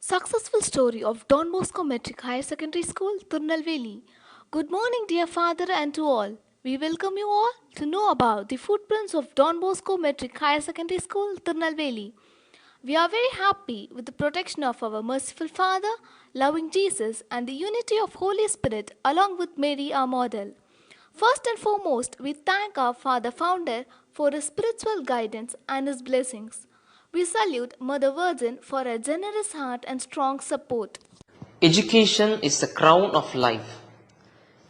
Successful story of Don Bosco Metric Higher Secondary School, Tirunelveli. Good morning, dear father, and to all. We welcome you all to know about the footprints of Don Bosco Metric Higher Secondary School, Tirunelveli. We are very happy with the protection of our merciful Father, loving Jesus, and the unity of Holy Spirit along with Mary, our model. First and foremost, we thank our Father Founder for his spiritual guidance and his blessings. We salute Mother Virgin for her generous heart and strong support. Education is the crown of life.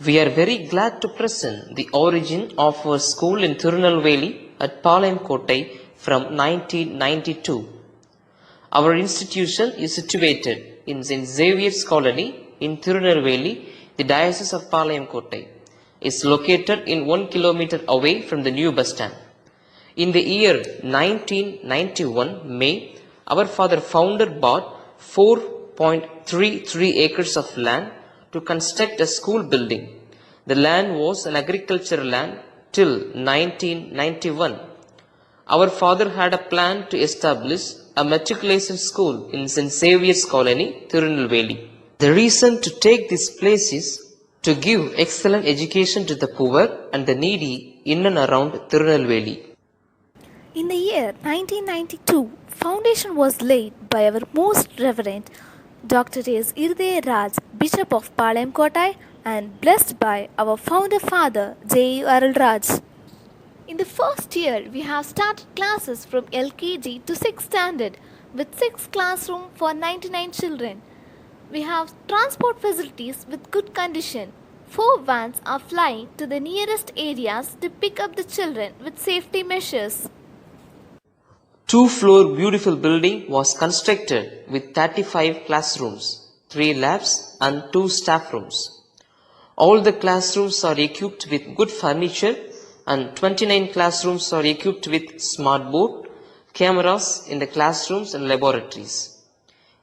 We are very glad to present the origin of our school in Tirunelveli at Palayam Kottai from 1992. Our institution is situated in St. Xavier's Colony in Tirunelveli, the Diocese of Palayam Kottai. Is located in 1 kilometer away from the new bus stand. In the year 1991 May, our father founder bought 4.33 acres of land to construct a school building. The land was an agricultural land till 1991. Our father had a plan to establish a matriculation school in St. Xavier's Colony, Tirunelveli. The reason to take this place is to give excellent education to the poor and the needy in and around Tirunelveli. In the year 1992, foundation was laid by our most reverend Dr. S. Irde Raj, Bishop of Palayam Kottai, and blessed by our founder father J. Arul Raj. In the first year, we have started classes from LKG to 6th standard with 6 classrooms for 99 children. We have transport facilities with good condition. 4 vans are flying to the nearest areas to pick up the children with safety measures. 2-floor beautiful building was constructed with 35 classrooms, 3 labs and 2 staff rooms. All the classrooms are equipped with good furniture and 29 classrooms are equipped with smart board, cameras in the classrooms and laboratories.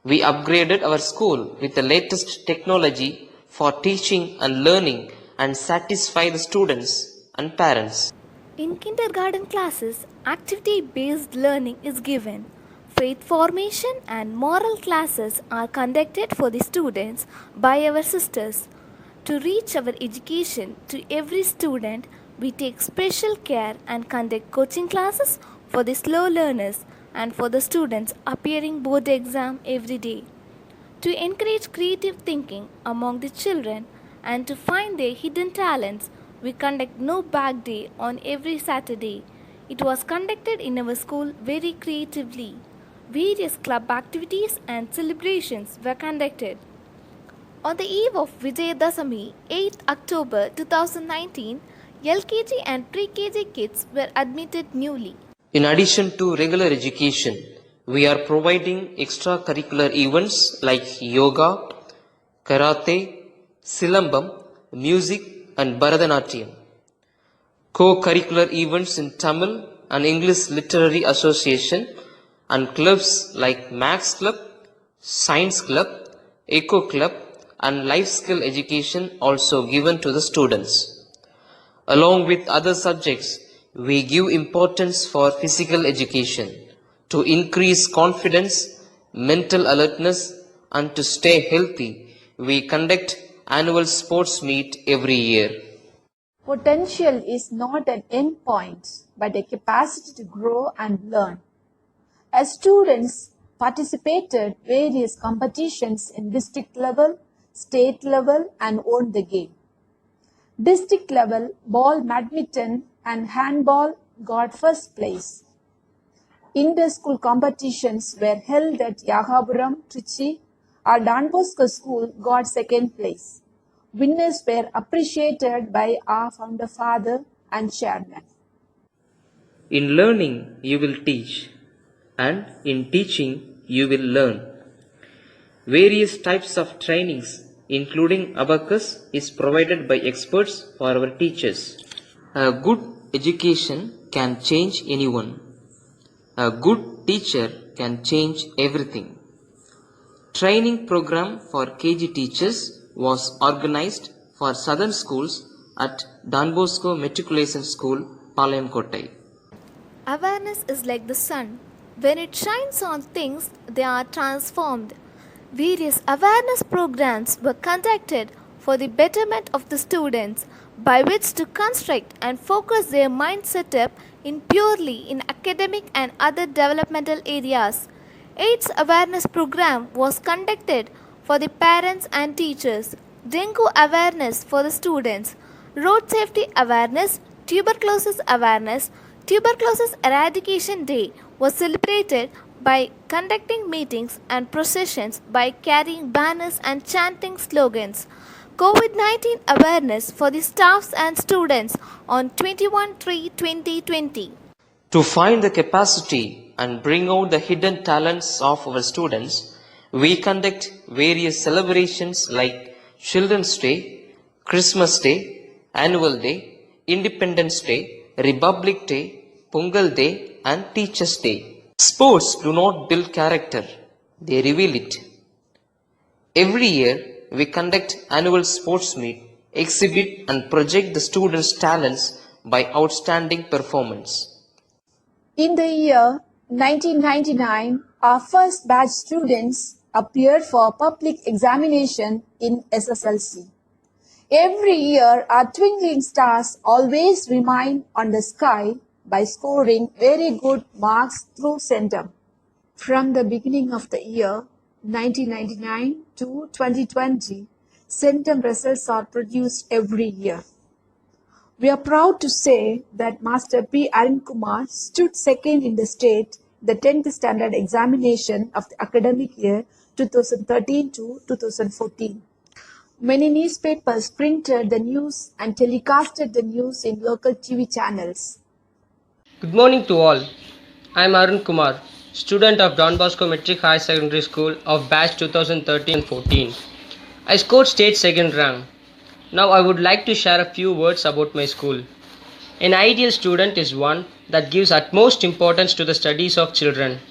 We upgraded our school with the latest technology for teaching and learning and satisfy the students and parents. In kindergarten classes, activity-based learning is given. Faith formation and moral classes are conducted for the students by our sisters. To reach our education to every student, we take special care and conduct coaching classes for the slow learners and for the students appearing board exam every day. To encourage creative thinking among the children and to find their hidden talents, we conduct No Bag Day on every Saturday. It was conducted in our school very creatively. Various club activities and celebrations were conducted. On the eve of Vijayadasami, 8th October 2019, LKG and pre-KG kids were admitted newly. In addition to regular education, we are providing extracurricular events like yoga, karate, silambam, music and Bharatanatyam. Co-curricular events in Tamil and English Literary Association and clubs like Max Club, Science Club, Eco Club and Life Skill Education also given to the students. Along with other subjects, we give importance for physical education to increase confidence, mental alertness and to stay healthy. We conduct annual sports meet every year. Potential is not an end point, but a capacity to grow and learn. As students participated various competitions in district level, state level and won the game. District level, ball badminton and handball got first place. Inter-school competitions were held at Yagapuram, Trichy. Our Don Bosco school got second place. Winners were appreciated by our founder father and chairman. In learning, you will teach, and in teaching, you will learn. Various types of trainings, including abacus, is provided by experts for our teachers. A good education can change anyone. A good teacher can change everything. Training program for KG teachers was organized for southern schools at Don Bosco Matriculation School, Palayam Kottai. Awareness is like the sun. When it shines on things, they are transformed. Various awareness programs were conducted for the betterment of the students, by which to construct and focus their mind setup in purely in academic and other developmental areas. AIDS awareness program was conducted for the parents and teachers, dengue awareness for the students, road safety awareness, tuberculosis eradication day was celebrated by conducting meetings and processions by carrying banners and chanting slogans. COVID-19 awareness for the staffs and students on 21/3/2020. To find the capacity and bring out the hidden talents of our students, we conduct various celebrations like Children's Day, Christmas Day, Annual Day, Independence Day, Republic Day, Pongal Day, and Teachers' Day. Sports do not build character, they reveal it. Every year, we conduct annual sports meet, exhibit and project the students' talents by outstanding performance. In the year 1999, our first batch students appeared for public examination in SSLC. Every year, our twinkling stars always remain on the sky by scoring very good marks through CENTUM. From the beginning of the year 1999 to 2020, CENTUM results are produced every year. We are proud to say that Master P. Arun Kumar stood second in the state the 10th standard examination of the academic year 2013 to 2014. Many newspapers printed the news and telecasted the news in local TV channels. Good morning to all. I am Arun Kumar, student of Don Bosco Metric High Secondary School of batch 2013-14. I scored state second rank. Now I would like to share a few words about my school. An ideal student is one that gives utmost importance to the studies of children.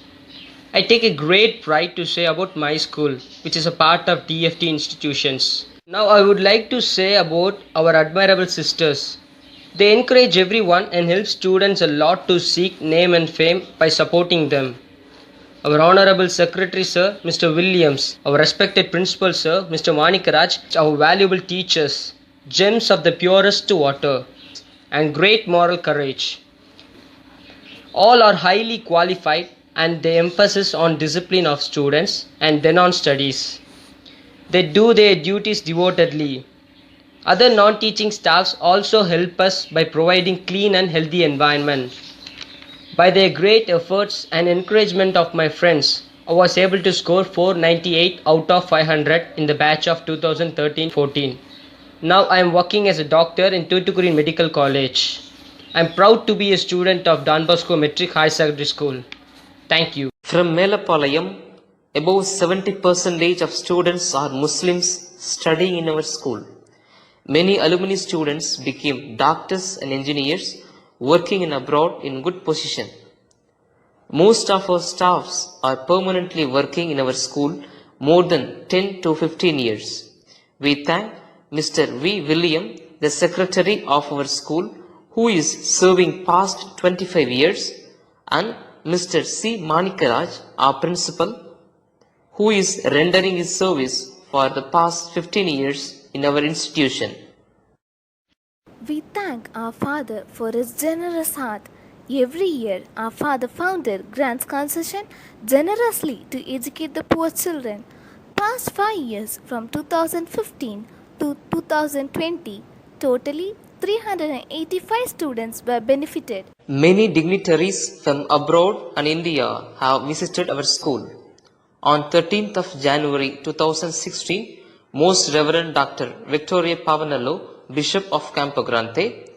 I take a great pride to say about my school, which is a part of DFT institutions. Now I would like to say about our admirable sisters. They encourage everyone and help students a lot to seek name and fame by supporting them. Our Honorable Secretary Sir, Mr. Williams, our respected Principal Sir, Mr. Manikaraj, our valuable teachers, gems of the purest water, and great moral courage. All are highly qualified and they emphasis on discipline of students and then on studies. They do their duties devotedly. Other non-teaching staffs also help us by providing clean and healthy environment. By their great efforts and encouragement of my friends, I was able to score 498 out of 500 in the batch of 2013-14. Now I am working as a doctor in Tuticorin Medical College. I am proud to be a student of Don Bosco Metric High Secondary School. Thank you. From Melapalayam, above 70% of students are Muslims studying in our school. Many alumni students became doctors and engineers working in abroad in good position. Most of our staffs are permanently working in our school more than 10 to 15 years. We thank Mr. V. William, the secretary of our school, who is serving past 25 years, and Mr. C. Manikaraj, our principal, who is rendering his service for the past 15 years in our institution. We thank our Father for his generous heart. Every year, our Father Founder grants concession generously to educate the poor children. Past 5 years, from 2015 to 2020, totally 385 students were benefited. Many dignitaries from abroad and India have visited our school. On 13th of January 2016, Most Reverend Dr. Victoria Pavanallo, Bishop of Campo Grande.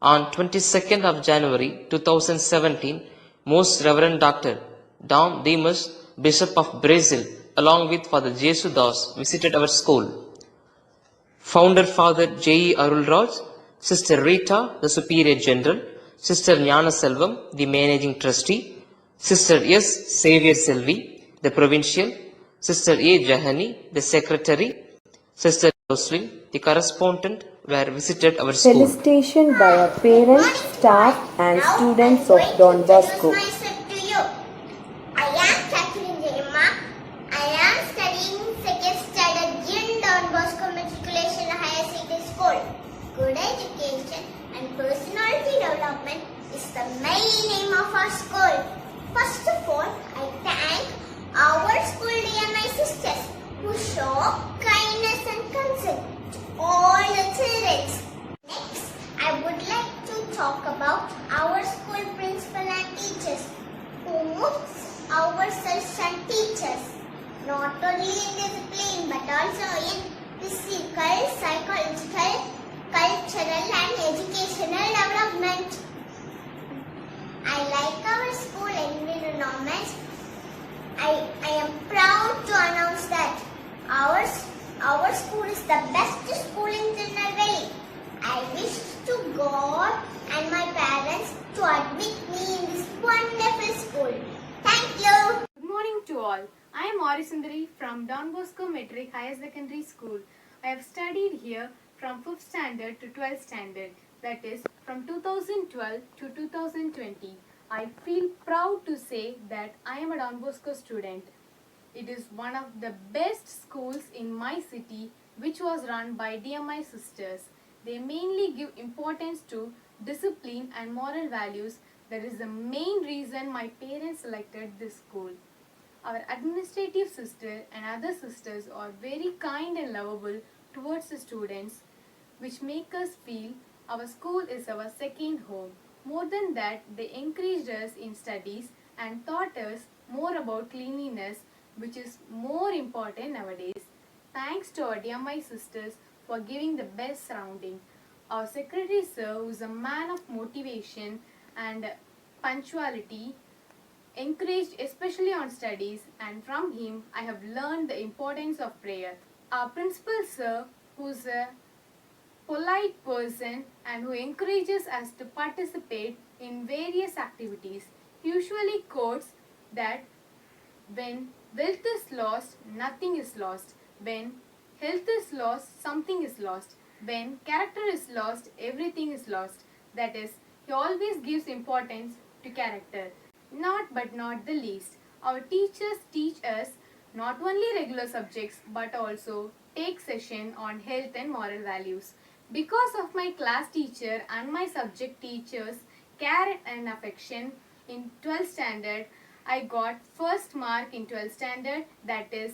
On 22nd of January 2017, Most Reverend Dr. Dom Dimas, Bishop of Brazil, along with Father Jesu Das, visited our school. Founder Father J. E. Arulraj, Sister Rita, the Superior General, Sister Jnana Selvam, the Managing Trustee, Sister S. Xavier Selvi, the Provincial, Sister A. Jahani, the Secretary, Sister Roslyn, the Correspondent, were visited our school. Felicitation by our parents, staff and students of Don Bosco. I said to you, I am Catherine Jemma. I am studying good education and personality development is the main aim of our school. First of all, I thank our school DMI sisters who show kindness and concern to all the children. Next, I would like to talk about our school principal and teachers who moves ourselves and teachers not only in discipline but also in physical, psychological, cultural and educational development. I like our school environment. I am proud to announce that our school is the best school in Tirunelveli. I wish to God and my parents to admit me in this wonderful school. Thank you. Good morning to all. I am Arisundari from Don Bosco Metric Higher Secondary School. I have studied here from 5th standard to 12th standard, that is from 2012 to 2020. I feel proud to say that I am a Don Bosco student. It is one of the best schools in my city, which was run by DMI sisters. They mainly give importance to discipline and moral values. That is the main reason my parents selected this school. Our administrative sister and other sisters are very kind and lovable towards the students, which make us feel our school is our second home. More than that, they encouraged us in studies and taught us more about cleanliness, which is more important nowadays. Thanks to our DMI sisters for giving the best surrounding. Our secretary sir, who is a man of motivation and punctuality, encouraged especially on studies, and from him I have learned the importance of prayer. Our principal sir, who is a polite person and who encourages us to participate in various activities, usually quotes that when wealth is lost, nothing is lost. When health is lost, something is lost. When character is lost, everything is lost. That is, he always gives importance to character. Not but not the least, our teachers teach us not only regular subjects but also take session on health and moral values. Because of my class teacher and my subject teachers' care and affection in 12th standard, I got first mark in 12th standard, that is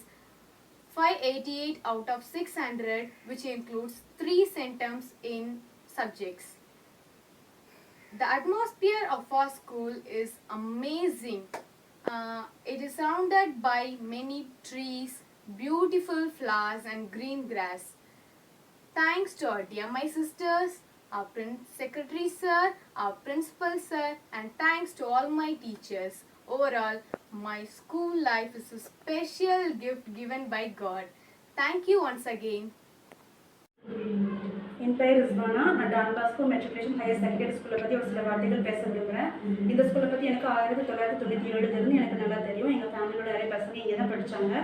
588 out of 600, which includes 3 centums in subjects. The atmosphere of our school is amazing. It is surrounded by many trees, beautiful flowers and green grass. Thanks to our DMI sisters, our secretary sir, our principal sir, and thanks to all my teachers. Overall, my school life is a special gift given by God. Thank you once again. என் பெயர் ரிஸ்வானா. நான் Don Bosco matriculation higher secondary ஸ்கூலை பற்றி ஒரு சில வார்த்தைகள் பேச விரும்புகிறேன். இந்த ஸ்கூலை பற்றி எனக்கு 1997 எனக்கு நல்லா தெரியும். எங்கள் ஃபேமிலியோட நிறைய பசங்க இங்கே தான் படித்தாங்க.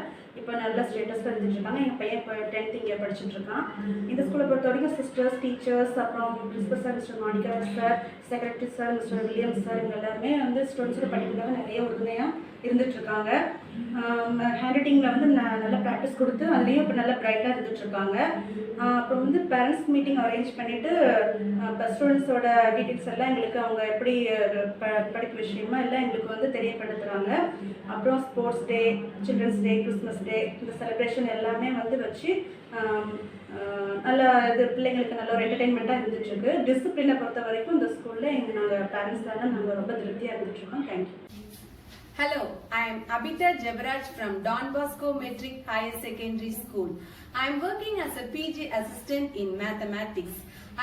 இப்போ நல்ல ஸ்டேட்டஸில் இருந்துட்டுருக்காங்க. எங்கள் பையன் இப்போ 10th இங்கே படிச்சுட்ருக்கான். இந்த ஸ்கூலை பொறுத்த வரைக்கும் சிஸ்டர்ஸ், டீச்சர்ஸ், அப்புறம் principal sir Mister Manickaraj sir, secretary sir Mister Williams sir, இவங்க எல்லாருமே வந்து ஸ்டூடெண்ட்ஸோட படிப்புக்காக நிறைய உறுதுணையாக இருந்துகிட்ருக்காங்க. ஹேண்ட் ரைட்டிங்கில் வந்து நல்லா ப்ராக்டிஸ் கொடுத்து அதுலேயும் இப்போ நல்லா ப்ரைட்டாக இருந்துகிட்ருக்காங்க. அப்புறம் வந்து பேரண்ட்ஸ் மீட்டிங் அரேஞ்ச் பண்ணிவிட்டு இப்போ ஸ்டூடெண்ட்ஸோட டீட்டெயில்ஸ் எல்லாம் எங்களுக்கு அவங்க எப்படி படிப்பு விஷயமா எல்லாம் எங்களுக்கு வந்து தெரியப்படுத்துகிறாங்க. அப்புறம் sports day, children's day, Christmas day, இந்த செலிப்ரேஷன் எல்லாமே வந்து வச்சு நல்ல இது பிள்ளைங்களுக்கு நல்ல ஒரு என்டர்டெயின்மெண்ட்டாக இருந்துகிட்ருக்கு. டிசிப்ளினை பொறுத்த வரைக்கும் இந்த ஸ்கூலில் நாங்கள் பேரண்ட்ஸ் தானே நாங்கள் ரொம்ப திருப்தியாக இருந்துகிட்ருக்கோம். Thank you. Hello, I am Abita Jabaraj from Don Bosco Metric Higher Secondary School. I am working as a PG assistant in mathematics.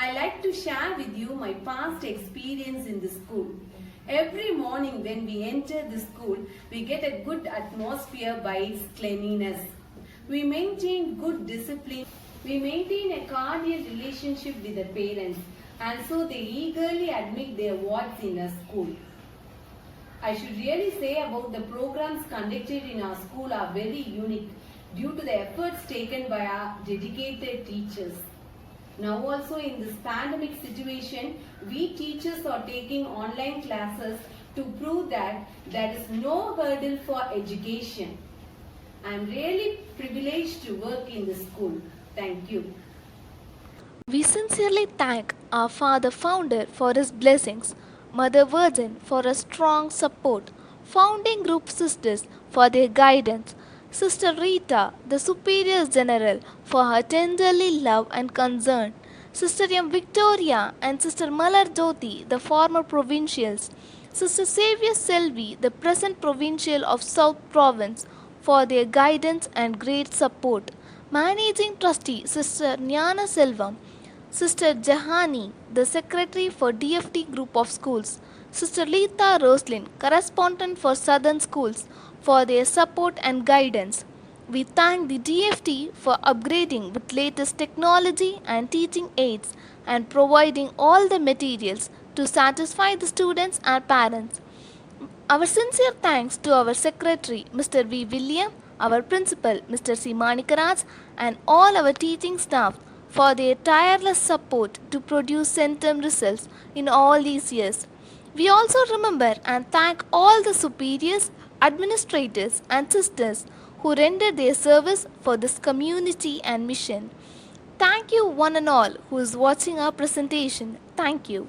I like to share with you my past experience in the school. Every morning when we enter the school, we get a good atmosphere by its cleanliness. We maintain good discipline. We maintain a cordial relationship with the parents, and so they eagerly admit their wards in our school. I should really say about the programs conducted in our school are very unique due to the efforts taken by our dedicated teachers. Now also in this pandemic situation, we teachers are taking online classes to prove that there is no hurdle for education. I am really privileged to work in the school. Thank you. We sincerely thank our Father Founder for his blessings, Mother Virgin for her strong support, founding group sisters for their guidance, Sister Rita, the Superior General, for her tenderly love and concern, Sister M. Victoria and Sister Malar Jyoti, the former provincials, Sister Xavier Selvi, the present provincial of South Province, for their guidance and great support. Managing Trustee Sister Jnana Selvam, Sister Jahani, the Secretary for DFT Group of Schools, Sister Leetha Roslin, Correspondent for Southern Schools, for their support and guidance. We thank the DFT for upgrading with latest technology and teaching aids and providing all the materials to satisfy the students and parents. Our sincere thanks to our Secretary, Mr. V. William, our Principal, Mr. C. Manikaraj, and all our teaching staff for their tireless support to produce centum results in all these years. We also remember and thank all the superiors, administrators, and sisters who rendered their service for this community and mission. Thank you, one and all, who is watching our presentation. Thank you.